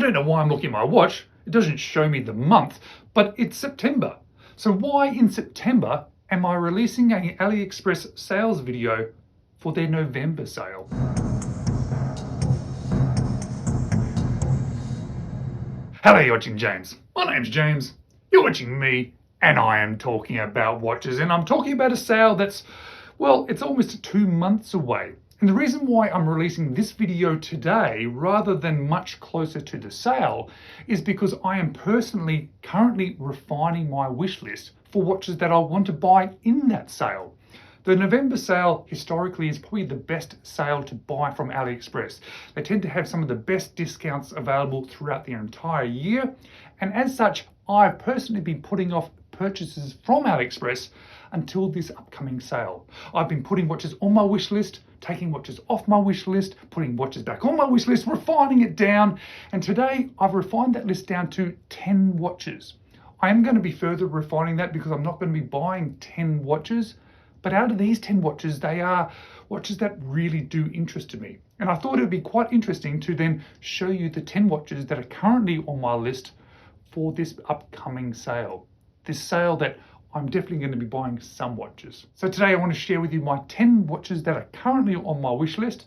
don't know why I'm looking at my watch. It doesn't show me the month, but it's September. So why in September am I releasing an Aliexpress sales video for their November sale? Hello, you're watching James. My name's James. You're watching me, and I am talking about watches, and I'm talking about a sale that's, well, it's almost 2 months away. And the reason why I'm releasing this video today rather than much closer to the sale is because I am personally currently refining my wish list for watches that I want to buy in that sale. The November sale historically is probably the best sale to buy from AliExpress. They tend to have some of the best discounts available throughout the entire year. And as such, I've personally been putting off purchases from AliExpress until this upcoming sale. I've been putting watches on my wish list, taking watches off my wish list, putting watches back on my wish list, refining it down. And today I've refined that list down to 10 watches. I am going to be further refining that because I'm not going to be buying 10 watches. But out of these 10 watches, they are watches that really do interest me. And I thought it would be quite interesting to then show you the 10 watches that are currently on my list for this upcoming sale. This sale that I'm definitely going to be buying some watches. So today I want to share with you my 10 watches that are currently on my wish list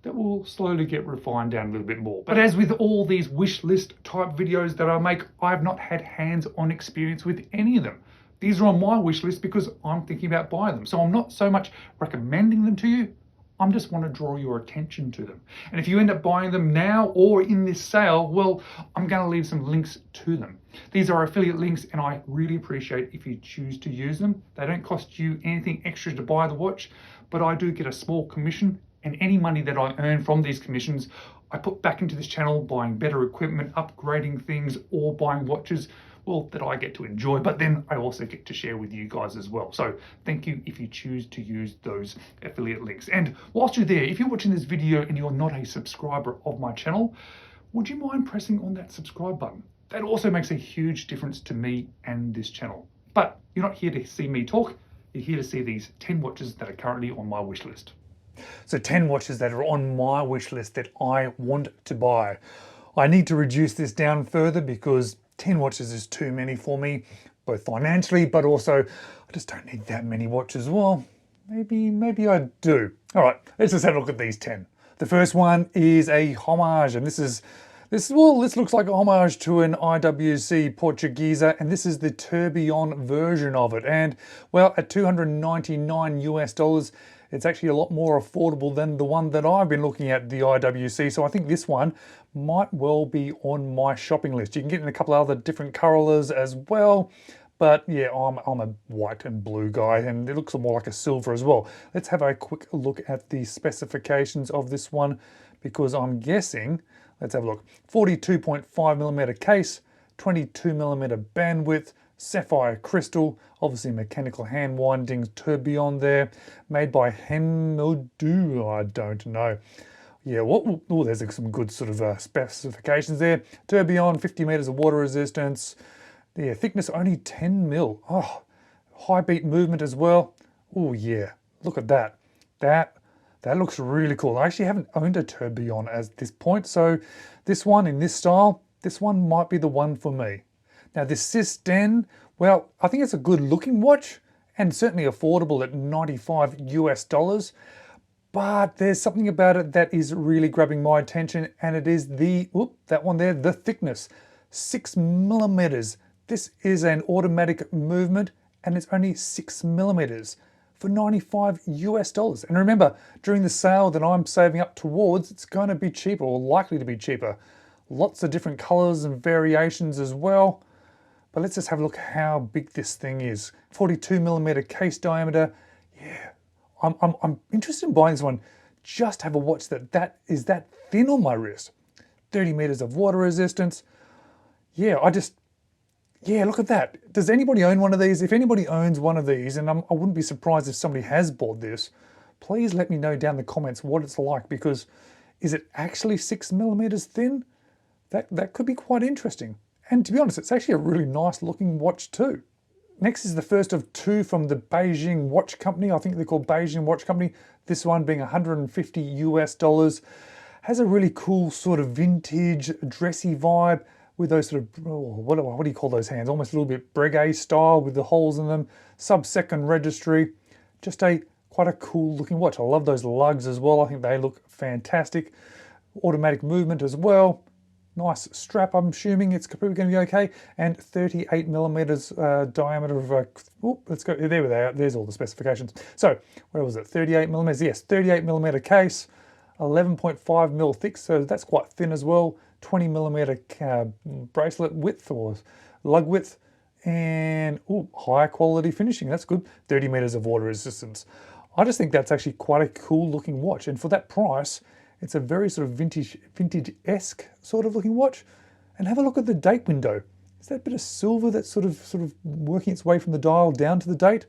that will slowly get refined down a little bit more. But as with all these wish list type videos that I make, I've not had hands-on experience with any of them. These are on my wish list because I'm thinking about buying them. So I'm not so much recommending them to you. I just want to draw your attention to them. And if you end up buying them now or in this sale, well, I'm going to leave some links to them. These are affiliate links and I really appreciate if you choose to use them. They don't cost you anything extra to buy the watch, but I do get a small commission, and any money that I earn from these commissions, I put back into this channel, buying better equipment, upgrading things, or buying watches, well, that I get to enjoy, but then I also get to share with you guys as well. So thank you if you choose to use those affiliate links. And whilst you're there, if you're watching this video and you're not a subscriber of my channel, would you mind pressing on that subscribe button? That also makes a huge difference to me and this channel. But you're not here to see me talk, you're here to see these 10 watches that are currently on my wish list. So 10 watches that are on my wish list that I want to buy. I need to reduce this down further because 10 watches is too many for me, both financially, but also I just don't need that many watches. Well, maybe I do. All right, let's just have a look at these 10. The first one is a homage, and this looks like a homage to an IWC Portuguesa, and this is the tourbillon version of it. And well, at $299 US, it's actually a lot more affordable than the one that I've been looking at, the IWC. So I think this one might well be on my shopping list. You can get in a couple of other different colors as well. But yeah, I'm a white and blue guy, and it looks more like a silver as well. Let's have a quick look at the specifications of this one, because I'm guessing, let's have a look. 42.5mm case, 22mm bandwidth, sapphire crystal, obviously mechanical hand windings, tourbillon there, made by Hemudu, I don't know. Yeah, oh, there's some good sort of specifications there. Tourbillon, 50 meters of water resistance. Yeah, thickness only 10 mil. Oh, high beat movement as well. Oh yeah, look at that. That looks really cool. I actually haven't owned a tourbillon at this point, so this one in this style, this one might be the one for me. Now this Cissden, well, I think it's a good looking watch and certainly affordable at $95 US. But there's something about it that is really grabbing my attention, and it is that one there, the thickness, 6mm. This is an automatic movement and it's only 6mm for $95 US. And remember, during the sale that I'm saving up towards, it's going to be cheaper, or likely to be cheaper. Lots of different colors and variations as well. But let's just have a look how big this thing is. 42mm case diameter. Yeah, I'm interested in buying this one. Just have a watch that is that thin on my wrist. 30 meters of water resistance. Yeah, yeah, look at that. Does anybody own one of these? If anybody owns one of these, and I wouldn't be surprised if somebody has bought this, please let me know down in the comments what it's like, because is it actually 6mm thin? That could be quite interesting. And to be honest, it's actually a really nice looking watch too. Next is the first of two from the Beijing Watch Company. I think they're called Beijing Watch Company. This one being $150 US. Has a really cool sort of vintage, dressy vibe with those sort of, what do you call those hands? Almost a little bit Breguet style with the holes in them. Sub-second registry. Just quite a cool looking watch. I love those lugs as well. I think they look fantastic. Automatic movement as well. Nice strap, I'm assuming it's probably going to be okay. And 38 millimeters diameter of, let's go, there they are, there's all the specifications. So, where was it, 38 millimeters? Yes, 38 millimeter case, 11.5 mil thick, so that's quite thin as well. 20 millimeter bracelet width or lug width, and high quality finishing, that's good. 30 meters of water resistance. I just think that's actually quite a cool looking watch, and for that price, it's a very sort of vintage-esque sort of looking watch. And have a look at the date window. Is that bit of silver that's sort of working its way from the dial down to the date?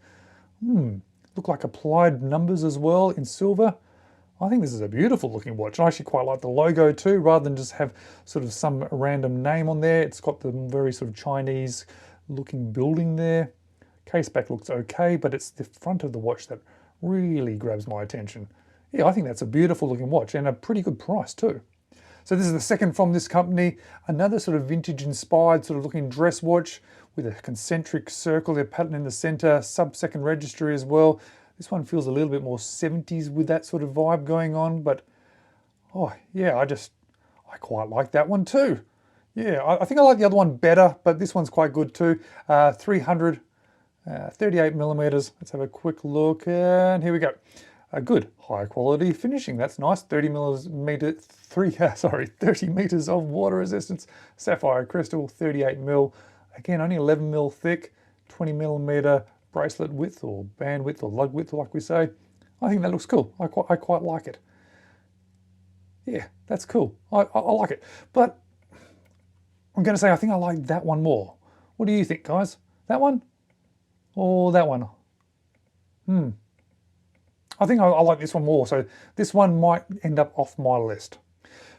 Look like applied numbers as well in silver. I think this is a beautiful looking watch. I actually quite like the logo too, rather than just have sort of some random name on there. It's got the very sort of Chinese looking building there. Case back looks okay, but it's the front of the watch that really grabs my attention. Yeah, I think that's a beautiful looking watch and a pretty good price too. So this is the second from this company, another sort of vintage inspired sort of looking dress watch with a concentric circle, their pattern in the center, sub-second registry as well. This one feels a little bit more 70s with that sort of vibe going on, but oh yeah, I quite like that one too. Yeah, I think I like the other one better, but this one's quite good too. 38 millimeters. Let's have a quick look, and here we go. A good high quality finishing. That's nice. 30 meters of water resistance. Sapphire crystal, 38 mil. Again, only 11 mil thick. 20 millimeter bracelet width or band width or lug width, like we say. I think that looks cool. I quite like it. Yeah, that's cool. I like it. But I'm going to say I think I like that one more. What do you think, guys? That one or that one? I think I like this one more, so this one might end up off my list.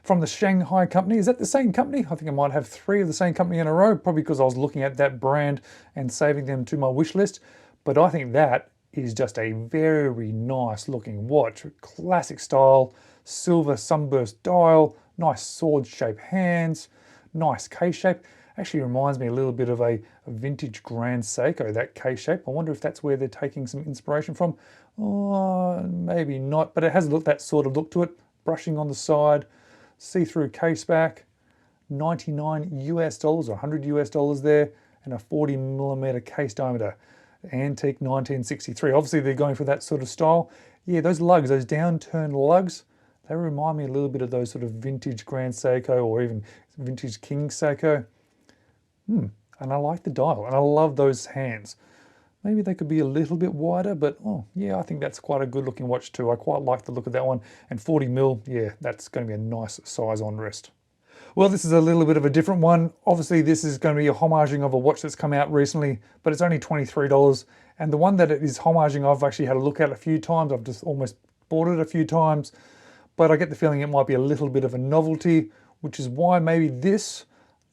From the Shanghai company, is that the same company? I think I might have 3 of the same company in a row, probably because I was looking at that brand and saving them to my wish list. But I think that is just a very nice looking watch. Classic style, silver sunburst dial, nice sword shaped hands, nice case shape. Actually reminds me a little bit of a vintage Grand Seiko, that case shape. I wonder if that's where they're taking some inspiration from. Maybe not, but it has that sort of look to it. Brushing on the side, see-through case back, $99 US or $100 US there, and a 40 millimeter case diameter. Antique 1963. Obviously they're going for that sort of style. Yeah, those lugs, those downturned lugs, they remind me a little bit of those sort of vintage Grand Seiko or even vintage King Seiko. And I like the dial, and I love those hands. Maybe they could be a little bit wider, but yeah, I think that's quite a good looking watch too. I quite like the look of that one. And 40 mil, yeah, that's going to be a nice size on wrist. Well, this is a little bit of a different one. Obviously, this is going to be a homaging of a watch that's come out recently, but it's only $23. And the one that it is homaging, I've actually had a look at a few times. I've just almost bought it a few times, but I get the feeling it might be a little bit of a novelty, which is why maybe this,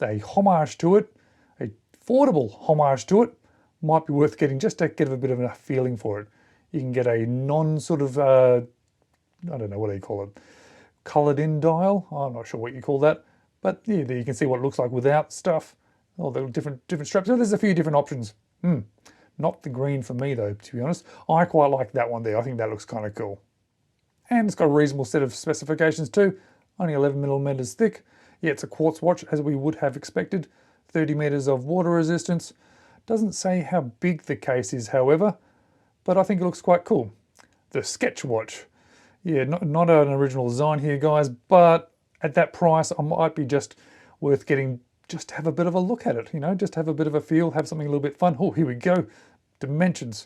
a homage to it, a affordable homage to it, might be worth getting just to get a bit of a feeling for it. You can get a non sort of, I don't know, what do you call it? Coloured in dial. I'm not sure what you call that. But yeah, there you can see what it looks like without stuff. All the different straps. So there's a few different options. Not the green for me though, to be honest. I quite like that one there. I think that looks kind of cool. And it's got a reasonable set of specifications too. Only 11 millimeters thick. Yeah, it's a quartz watch as we would have expected. 30 meters of water resistance. Doesn't say how big the case is, however, but I think it looks quite cool. The Sketch watch. Yeah, not an original design here, guys, but at that price, I might be just worth getting, just to have a bit of a look at it, you know, just have a bit of a feel, have something a little bit fun. Oh, here we go. Dimensions.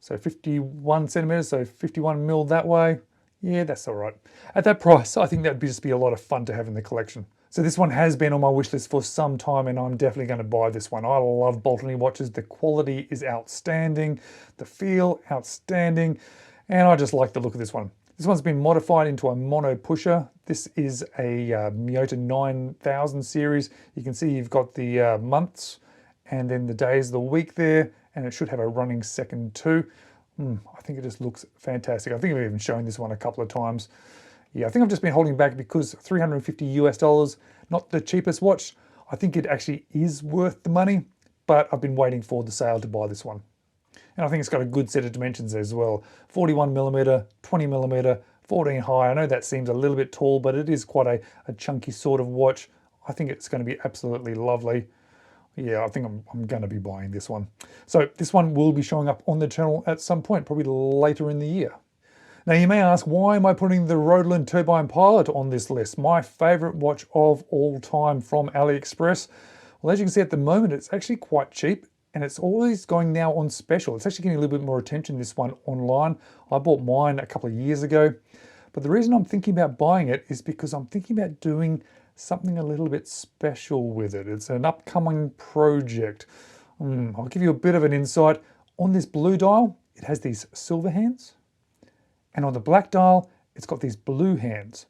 So 51 centimeters, so 51 mil that way. Yeah, that's all right. At that price, I think that'd just be a lot of fun to have in the collection. So this one has been on my wish list for some time, and I'm definitely going to buy this one. I love Baltany watches. The quality is outstanding, the feel outstanding, and I just like the look of this one. This one's been modified into a mono pusher. This is a Miyota 9000 series. You can see you've got the months and then the days of the week there, and it should have a running second too. I think it just looks fantastic. I think I've even shown this one a couple of times. Yeah, I think I've just been holding back because $350 US, not the cheapest watch. I think it actually is worth the money, but I've been waiting for the sale to buy this one. And I think it's got a good set of dimensions as well. 41mm, 20mm, 14 high. I know that seems a little bit tall, but it is quite a chunky sort of watch. I think it's going to be absolutely lovely. Yeah, I think I'm going to be buying this one. So this one will be showing up on the channel at some point, probably later in the year. Now you may ask, why am I putting the Hruodland Tourbillon Pilot on this list? My favorite watch of all time from Aliexpress. Well, as you can see at the moment, it's actually quite cheap and it's always going now on special. It's actually getting a little bit more attention, this one, online. I bought mine a couple of years ago. But the reason I'm thinking about buying it is because I'm thinking about doing something a little bit special with it. It's an upcoming project. I'll give you a bit of an insight. On this blue dial, it has these silver hands. And on the black dial, it's got these blue hands.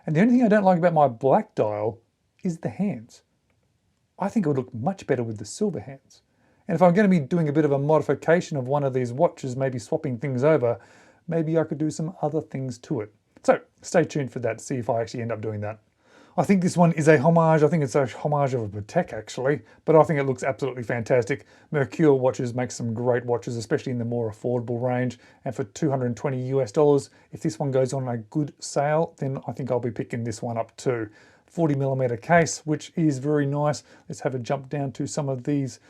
And the only thing I don't like about my black dial is the hands. I think it would look much better with the silver hands. And if I'm going to be doing a bit of a modification of one of these watches, maybe swapping things over, maybe I could do some other things to it. So stay tuned for that to see if I actually end up doing that. I think this one is a homage. I think it's a homage of a Patek actually, but I think it looks absolutely fantastic. Merkur watches make some great watches, especially in the more affordable range. And for $220 US, if this one goes on a good sale, then I think I'll be picking this one up too. 40mm case, which is very nice. Let's have a jump down to some of these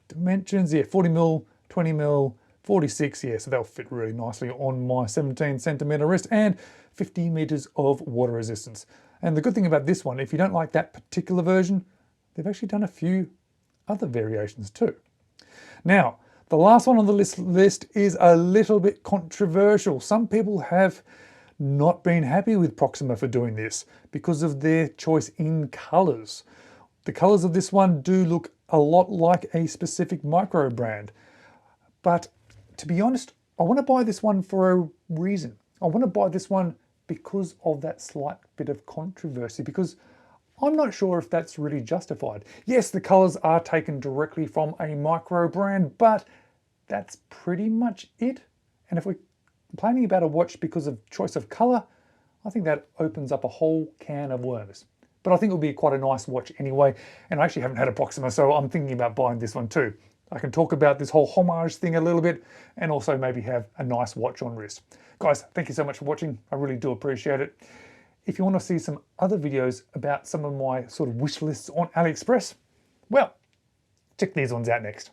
dimensions. Yeah, 40mm, 20mm, 46, yeah, so they'll fit really nicely on my 17cm wrist, and 50 meters of water resistance. And the good thing about this one, if you don't like that particular version, they've actually done a few other variations too. Now, the last one on the list is a little bit controversial. Some people have not been happy with Proxima for doing this because of their choice in colors. The colors of this one do look a lot like a specific micro brand. But to be honest, I want to buy this one for a reason. I want to buy this one because of that slight bit of controversy, because I'm not sure if that's really justified. Yes, the colors are taken directly from a micro brand, but that's pretty much it. And if we're complaining about a watch because of choice of color, I think that opens up a whole can of worms. But I think it'll be quite a nice watch anyway. And I actually haven't had a Proxima, so I'm thinking about buying this one too. I can talk about this whole homage thing a little bit and also maybe have a nice watch on wrist. Guys, thank you so much for watching. I really do appreciate it. If you want to see some other videos about some of my sort of wish lists on AliExpress, well, check these ones out next.